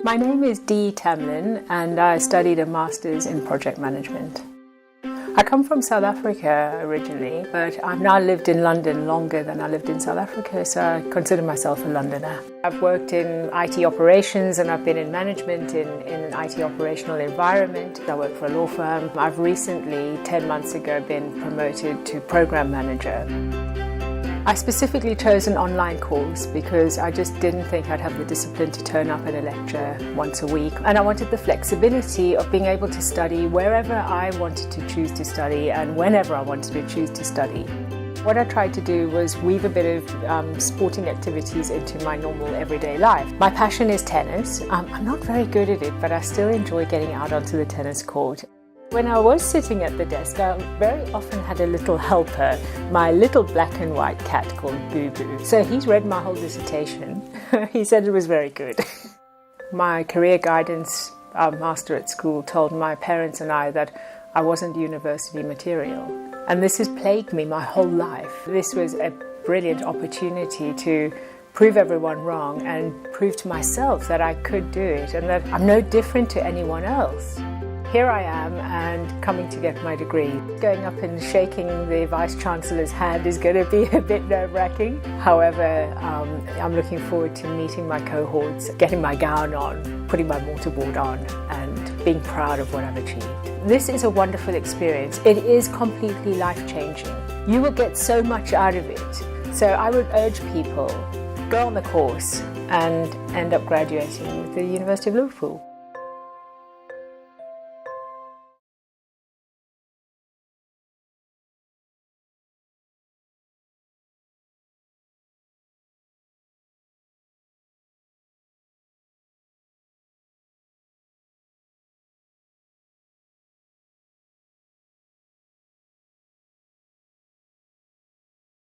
My name is Dee Tamlin and I studied a Master's in Project Management. I come from South Africa originally, but I've now lived in London longer than I lived in South Africa, so I consider myself a Londoner. I've worked in IT operations and I've been in management in an IT operational environment. I work for a law firm. I've recently, 10 months ago, been promoted to program manager. I specifically chose an online course because I just didn't think I'd have the discipline to turn up at a lecture once a week, and I wanted the flexibility of being able to study wherever I wanted to choose to study and whenever I wanted to choose to study. What I tried to do was weave a bit of sporting activities into my normal everyday life. My passion is tennis. I'm not very good at it, but I still enjoy getting out onto the tennis court. When I was sitting at the desk, I very often had a little helper, my little black and white cat called Boo Boo. So he's read my whole dissertation. He said it was very good. My career guidance master at school told my parents and I that I wasn't university material. And this has plagued me my whole life. This was a brilliant opportunity to prove everyone wrong and prove to myself that I could do it and that I'm no different to anyone else. Here I am and coming to get my degree. Going up and shaking the Vice-Chancellor's hand is going to be a bit nerve-wracking. However, I'm looking forward to meeting my cohorts, getting my gown on, putting my mortarboard on and being proud of what I've achieved. This is a wonderful experience. It is completely life-changing. You will get so much out of it. So I would urge people, go on the course and end up graduating with the University of Liverpool.